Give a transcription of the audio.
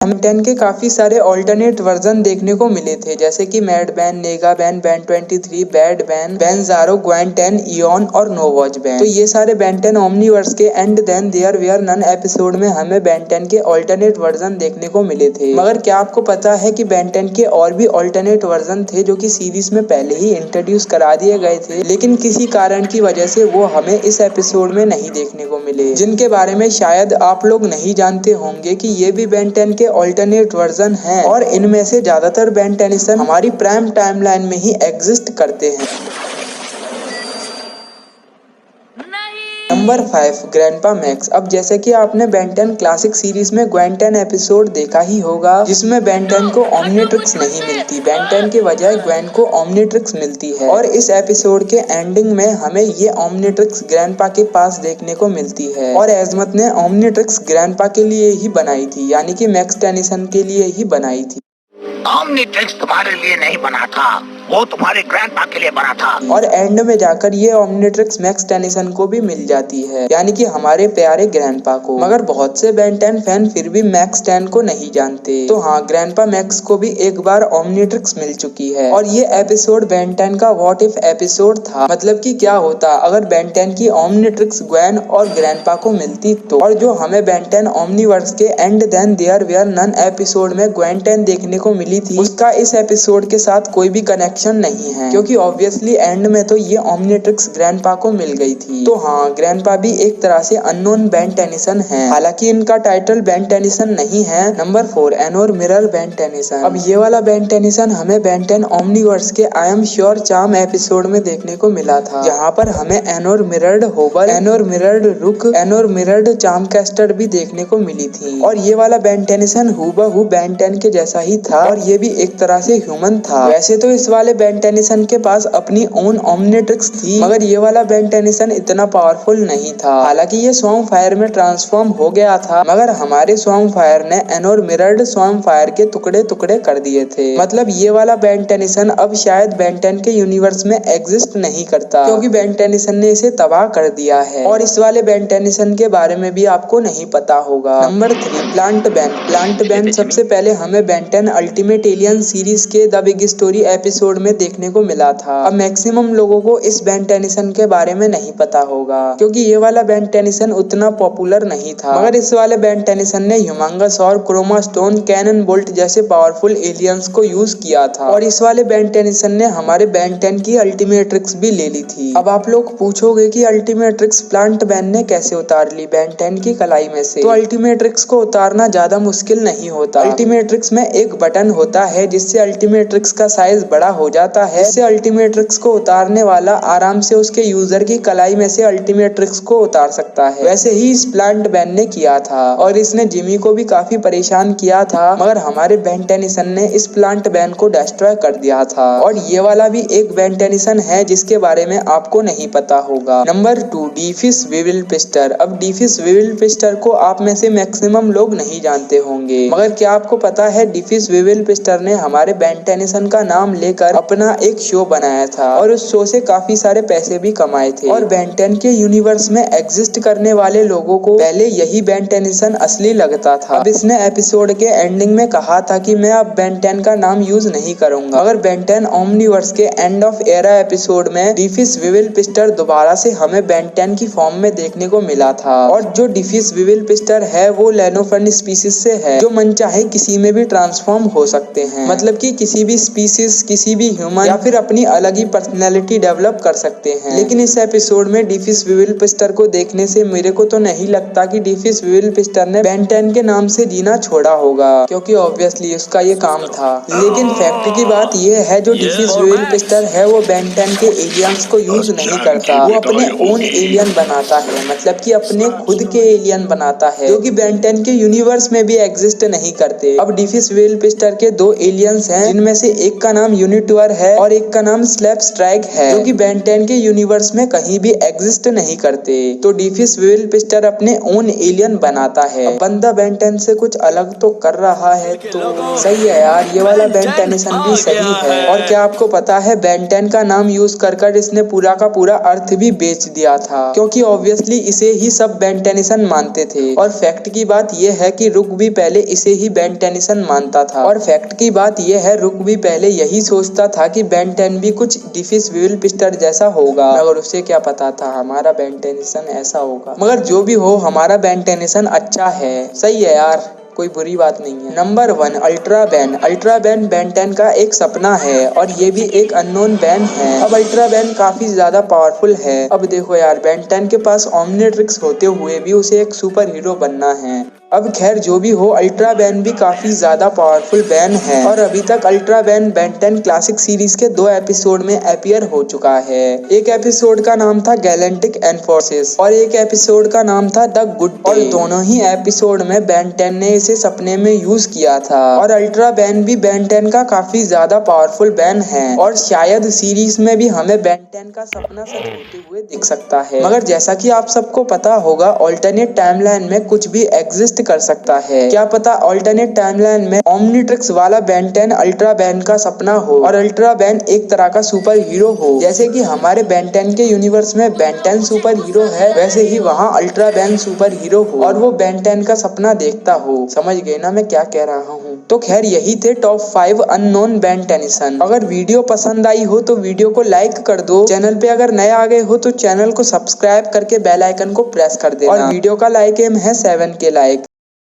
हमें 10 के काफी सारे ऑल्टरनेट वर्जन देखने को मिले थे, जैसे कि Mad Ben, Nega Ben, Ben 23, Bad Ben, Benzarro, Gwen 10, Eon और नोवॉच बैन। तो ये सारे बैन 10 ओमनीवर्स के and then there were none episode में हमें बैन 10 के ऑल्टरनेट वर्जन देखने को मिले थे। मगर क्या आपको पता है कि बैन 10 के और भी ऑल्टरनेट वर्जन थे जो कि सीरीज में पहले ही इंट्रोड्यूस करा दिए गए थे, लेकिन किसी कारण की वजह से वो हमें इस एपिसोड में नहीं देखने को मिले, जिनके बारे में शायद आप लोग नहीं जानते होंगे कि ये भी बैन 10 के ऑल्टरनेट वर्जन हैं और इनमें से ज्यादातर बैन 10 हमारी प्राइम टाइमलाइन में ही एग्जिस्ट करते हैं। Number 5, grandpa max. अब जैसे कि आपने बैन 10 क्लासिक सीरीज में ग्वेन 10 एपिसोड देखा ही होगा, जिसमें बैन 10 को ओमनीट्रिक्स नहीं मिलती, बैन 10 के बजाय ग्वेन को ओमनीट्रिक्स मिलती है। और इस एपिसोड के एंडिंग में हमें ये ओमनीट्रिक्स ग्रैंडपा के पास देखने को मिलती है और एजमत ने ओमनीट्रिक्स ग्रैंडपा के लिए ही बनाई थी, यानी कि मैक्स टेनिसन के लिए ही बनाई थी। ओमनीट्रिक्स तुम्हारे लिए नहीं बना था, वो तुम्हारे ग्रैंडपा के लिए बना था। और एंड में जाकर ये ओमनीट्रिक्स मैक्स टेनिसन को भी मिल जाती है, यानी कि हमारे प्यारे ग्रैंडपा को। मगर बहुत से बैन 10 फैन फिर भी मैक्स 10 को नहीं जानते। तो हाँ, ग्रैंडपा मैक्स को भी एक बार ओमनीट्रिक्स मिल चुकी है और ये एपिसोड बैन 10 का व्हाट इफ एपिसोड था। मतलब कि क्या होता अगर बैन 10 की ओमनीट्रिक्स ग्वेन और ग्रैंडपा को मिलती तो। और जो हमें बैन 10 ओमनीवर्स के and then there were none episode में ग्वेन 10 देखने को मिली थी, उसका इस एपिसोड के साथ कोई भी कनेक्शन नहीं है, क्योंकि ऑब्वियसली एंड में तो ये ओमनीट्रिक्स ग्रैंडपा को मिल गई थी। तो हाँ, ग्रैंडपा भी एक तरह से अननोन बैन टेनिसन है, हालांकि इनका टाइटल बैन टेनिसन नहीं है। Number 4, Ennore mirror ban Tennyson. अब ये वाला बैन टेनिसन हमें बैन 10 ओमनीवर्स के I am sure charm episode में देखने को मिला था, जहाँ पर हमें एनोर मिरर्ड होबल, एनोर मिरर्ड रुक, एनोर मिरर्ड चार्म कैस्टर भी देखने को मिली थी। और ये वाला बैन टेनिसन हूबहू बैन 10 के जैसा ही था और ये भी एक तरह से ह्यूमन था। वैसे तो इस वाले बैन टेनिसन के पास अपनी ओन ओमनीट्रिक्स थी, मगर ये वाला बैन टेनिसन इतना पावरफुल नहीं था। हालांकि ये स्वॉर्म फायर में ट्रांसफॉर्म हो गया था, मगर हमारे स्वॉर्म फायर ने एनोर मिरर्ड स्वॉर्म फायर के टुकड़े टुकड़े कर दिए थे। मतलब ये वाला बैन टेनिसन अब शायद बैन 10 के यूनिवर्स में एग्जिस्ट नहीं करता, क्योंकि बैन टेनिसन ने इसे तबाह कर दिया है। और इस वाले बैन टेनिसन के बारे में भी आपको नहीं पता होगा। Number 3, plant ban. Plant ban सबसे पहले हमें बैन 10 अल्टीमेट एलियन सीरीज के द बिग स्टोरी एपिसोड में देखने को मिला था। अब मैक्सिमम लोगों को इस बैन टेनिसन के बारे में नहीं पता होगा, क्योंकि ये वाला बैन टेनिसन उतना पॉपुलर नहीं था। मगर इस वाले बैन टेनिसन ने ह्यूमंगस और क्रोमा स्टोन, कैनन बोल्ट जैसे पावरफुल एलियंस को यूज किया था। और इस वाले बैन टेनिसन ने हमारे बैन 10 की अल्टीमेट्रिक्स भी ले ली थी। अब आप लोग पूछोगे कि अल्टीमेट्रिक्स प्लांट बैन ने कैसे उतार ली बैन 10 की कलाई में से। तो अल्टीमेट्रिक्स को उतारना ज्यादा मुश्किल नहीं होता। अल्टीमेट्रिक्स में एक बटन होता है जिससे अल्टीमेट्रिक्स का साइज बड़ा हो जाता है, जिससे अल्टीमेट्रिक्स को उतारने वाला आराम से उसके यूजर की कलाई में से अल्टीमेट्रिक्स को उतार सकता है। वैसे ही इस प्लांट बैन ने किया था और इसने जिमी को भी काफी परेशान किया था, मगर हमारे बैन टेनिसन ने इस प्लांट बैन को डिस्ट्रॉय कर दिया था। और ये वाला भी एक बैन टेनिसन है जिसके बारे में आपको नहीं पता होगा। नंबर 2, डीफिस विविल पिस्टर। अब डीफिस विविल पिस्टर को आप में से मैक्सिमम लोग नहीं जानते होंगे, मगर क्या आपको पता है डीफिस विविल पिस्टर ने हमारे बैन टेनिसन का नाम लेकर अपना एक शो बनाया था और उस शो से काफी सारे पैसे भी कमाए थे। और बैन 10 के यूनिवर्स में एग्जिस्ट करने वाले लोगों को पहले यही बैन टेनिसन असली लगता था। अब इसने एपिसोड के एंडिंग में कहा था कि मैं अब बैन 10 का नाम यूज नहीं करूंगा, मगर बैन 10 ओमनीवर्स के एंड ऑफ एरा एपिसोड में डीफिस विविल पिस्टर दोबारा से हमें बैन 10 की फॉर्म में देखने को मिला था। और जो डीफिस विविल पिस्टर है वो लेनोफर्न स्पीसीज से है, जो मन चाहे किसी में भी ट्रांसफॉर्म हो सकते हैं। मतलब कि किसी भी स्पीसीज, किसी भी ह्यूमन या फिर अपनी अलग ही पर्सनैलिटी डेवलप कर सकते हैं। लेकिन इस एपिसोड में डीफिस विविल पिस्टर को देखने से मेरे को तो नहीं लगता कि डीफिस विविल पिस्टर ने बैन 10 के नाम से जीना छोड़ा होगा, क्योंकि ऑब्वियसली उसका ये काम था। लेकिन फैक्ट की बात ये है, जो डीफिस विविल पिस्टर है वो बैन 10 के एलियंस को यूज नहीं करता, वो अपने ओन एलियन बनाता है। मतलब कि अपने खुद के एलियन बनाता है, जो कि बैन 10 के यूनिवर्स में भी एग्जिस्ट नहीं करते। अब डीफिस विविल पिस्टर के 2 एलियंस हैं, जिनमें से एक का नाम यूनिट रिसीवर है और एक का नाम स्लैप स्ट्राइक है, जो कि बेन 10 के यूनिवर्स में कहीं भी एग्जिस्ट नहीं करते। तो डीफिस विल पिस्टर अपने ओन एलियन बनाता है। अब बंदा बेन 10 से कुछ अलग तो कर रहा है, तो सही है यार, ये वाला बेन टेनिसन भी सही है। और क्या आपको पता है बेन 10 का नाम यूज कर इसने पूरा का पूरा अर्थ भी बेच दिया था, क्योंकि ऑब्वियसली इसे ही सब बेन टेनिसन मानते थे। और फैक्ट की बात यह है कि रुक भी पहले इसे ही बेन टेनिसन मानता था। और फैक्ट की बात यह है, रुक भी पहले यही सोचता था कि बेन 10 भी कुछ डीफिस विल पिस्टर जैसा होगा, मगर उसे क्या पता था हमारा बेन टेनिसन ऐसा होगा। मगर जो भी हो, हमारा बेन टेनिसन अच्छा है, सही है यार, कोई बुरी बात नहीं है। Number 1, ultra ban. Ultra ban Ben 10 का एक सपना है और ये भी एक अननोन बैन है। अब अल्ट्रा बैन काफी ज्यादा पावरफुल है। अब देखो यार, बेन 10 के पास ओमनिट्रिक्स होते हुए भी उसे एक सुपर हीरो बनना है। अब खैर जो भी हो, अल्ट्रा बैन भी काफी ज्यादा पावरफुल बैन है और अभी तक ultra ban Ben 10 classic series के 2 एपिसोड में अपीयर हो चुका है। एक एपिसोड का नाम था गैलेंटिक एनफोर्सेस और एक एपिसोड का नाम था द गुड डे। और दोनों ही एपिसोड में बेन 10 ने इसे सपने में यूज किया था। और अल्ट्रा बैन भी बेन 10 का काफी ज्यादा पावरफुल बैन है और शायद सीरीज में भी हमें बेन 10 का सपना सच होते हुए दिख सकता है। मगर जैसा कि आप सबको पता होगा, ऑल्टरनेट टाइमलाइन में कुछ भी एग्जिस्ट कर सकता है। क्या पता ऑल्टरनेट टाइमलाइन में ओमनिट्रिक्स वाला बेन 10 अल्ट्रा बैन का सपना हो और अल्ट्रा बैन एक तरह का सुपर हीरो हो। जैसे कि हमारे बेन 10 के यूनिवर्स में बेन 10 सुपर हीरो है, वैसे ही वहाँ अल्ट्रा बैन सुपर हीरो हो और वो बेन 10 का सपना देखता हो। समझ गए ना मैं क्या कह रहा हूँ? तो खैर यही थे टॉप 5 अननोन बेन टेनिसन। अगर वीडियो पसंद आई हो तो वीडियो को लाइक कर दो। चैनल पे अगर नए आ गए हो तो चैनल को सब्सक्राइब करके बेल आइकन को प्रेस कर देना। और वीडियो का लाइक एम है 7 के लाइक।